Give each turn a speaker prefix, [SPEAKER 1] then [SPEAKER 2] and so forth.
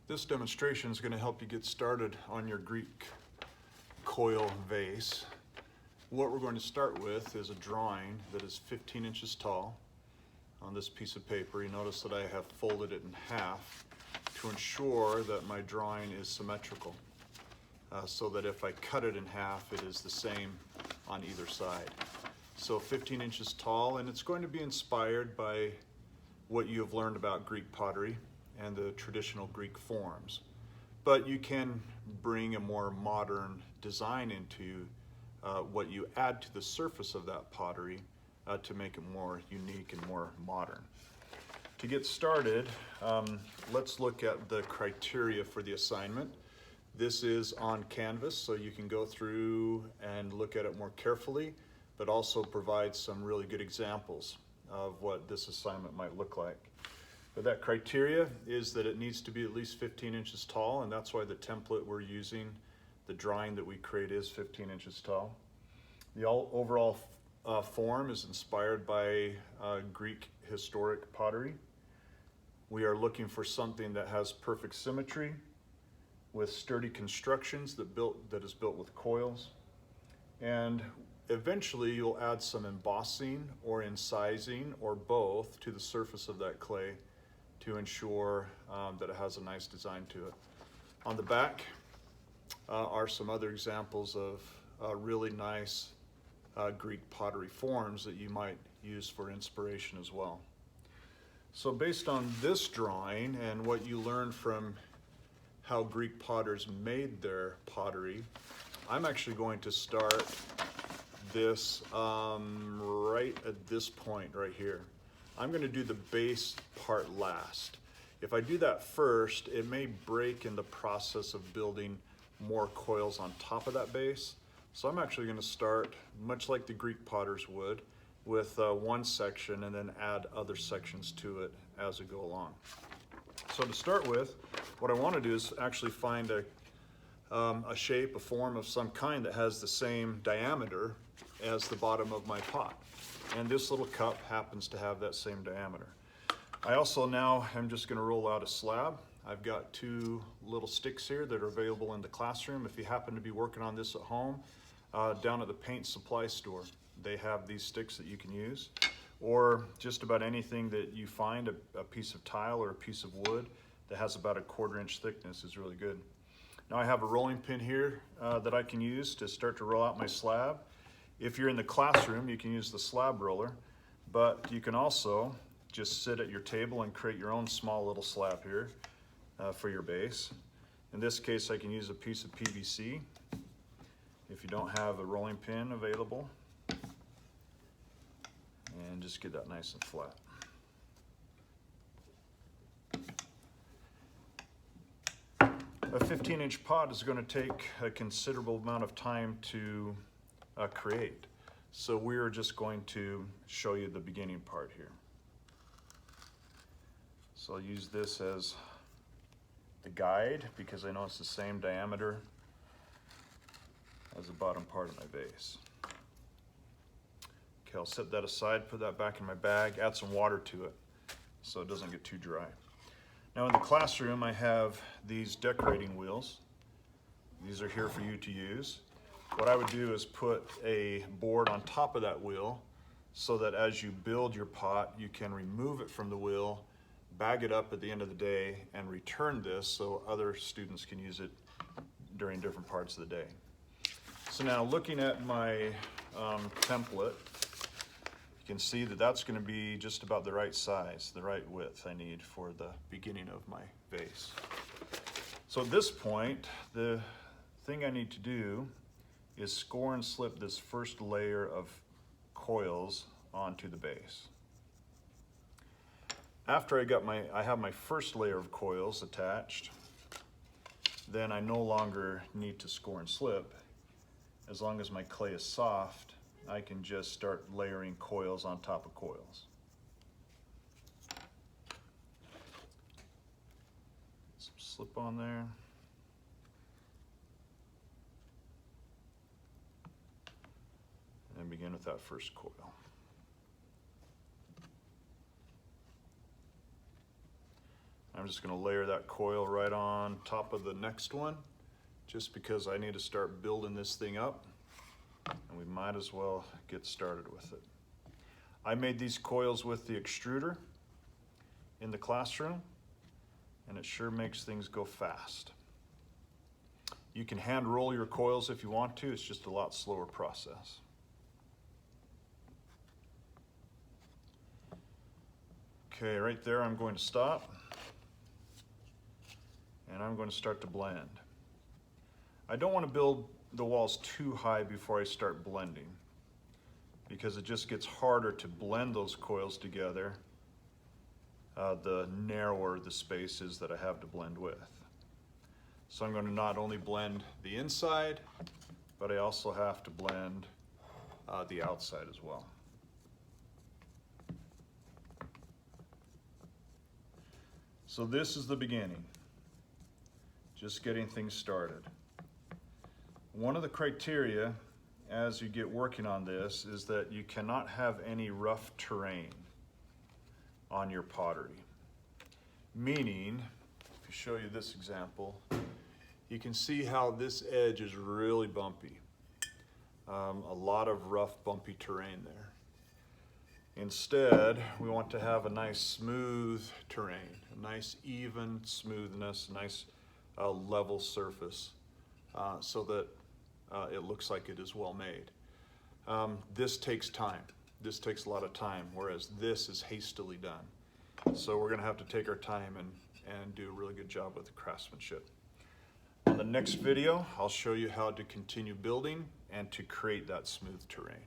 [SPEAKER 1] This demonstration is going to help you get started on your Greek coil vase. What we're going to start with is a drawing that is 15 inches tall on this piece of paper. You notice that I have folded it in half to ensure that my drawing is symmetrical, so that if I cut it in half, it is the same on either side. So 15 inches tall, and it's going to be inspired by what you have learned about Greek pottery and the traditional Greek forms. But you can bring a more modern design into what you add to the surface of that pottery to make it more unique and more modern. To get started, let's look at the criteria for the assignment. This is on canvas, so you can go through and look at it more carefully, but also provide some really good examples of what this assignment might look like. But that criteria is that it needs to be at least 15 inches tall, and that's why the template we're using, the drawing that we create, is 15 inches tall. The overall form is inspired by Greek historic pottery. We are looking for something that has perfect symmetry with sturdy constructions that is built with coils. And eventually you'll add some embossing or incising or both to the surface of that clay to ensure that it has a nice design to it. On the back are some other examples of really nice Greek pottery forms that you might use for inspiration as well. So based on this drawing and what you learned from how Greek potters made their pottery, I'm actually going to start this right at this point right here. I'm going to do the base part last. If I do that first, it may break in the process of building more coils on top of that base. So I'm actually going to start, much like the Greek potters would, with one section and then add other sections to it as we go along. So to start with, what I want to do is actually find a shape, a form of some kind that has the same diameter as the bottom of my pot. And this little cup happens to have that same diameter. I also now am just going to roll out a slab. I've got two little sticks here that are available in the classroom. If you happen to be working on this at home, down at the paint supply store, they have these sticks that you can use. Or just about anything that you find, a piece of tile or a piece of wood that has about a 1/4 inch thickness is really good. Now I have a rolling pin here that I can use to start to roll out my slab. If you're in the classroom, you can use the slab roller, but you can also just sit at your table and create your own small little slab here for your base. In this case, I can use a piece of PVC if you don't have a rolling pin available, and just get that nice and flat. A 15-inch pot is going to take a considerable amount of time to create. So we're just going to show you the beginning part here. So I'll use this as the guide because I know it's the same diameter as the bottom part of my vase. Okay, I'll set that aside, put that back in my bag, add some water to it so it doesn't get too dry. Now in the classroom I have these decorating wheels. These are here for you to use. What I would do is put a board on top of that wheel so that as you build your pot, you can remove it from the wheel, bag it up at the end of the day, and return this so other students can use it during different parts of the day. So now looking at my template, you can see that that's going to be just about the right size, the right width I need for the beginning of my vase. So at this point, the thing I need to do is score and slip this first layer of coils onto the base. After I have my first layer of coils attached, then I no longer need to score and slip. As long as my clay is soft, I can just start layering coils on top of coils. Some slip on there. And begin with that first coil. I'm just going to layer that coil right on top of the next one, just because I need to start building this thing up, and we might as well get started with it. I made these coils with the extruder in the classroom, and it sure makes things go fast. You can hand roll your coils if you want to, it's just a lot slower process. Okay, right there I'm going to stop, and I'm going to start to blend. I don't want to build the walls too high before I start blending, because it just gets harder to blend those coils together the narrower the space is that I have to blend with. So I'm going to not only blend the inside, but I also have to blend the outside as well. So this is the beginning, just getting things started. One of the criteria as you get working on this is that you cannot have any rough terrain on your pottery. Meaning, if I show you this example, you can see how this edge is really bumpy. A lot of rough, bumpy terrain there. Instead, we want to have a nice smooth terrain, a nice even smoothness, nice level surface, so that it looks like it is well made. This takes time. This takes a lot of time, whereas this is hastily done. So we're going to have to take our time and do a really good job with the craftsmanship. On the next video, I'll show you how to continue building and to create that smooth terrain.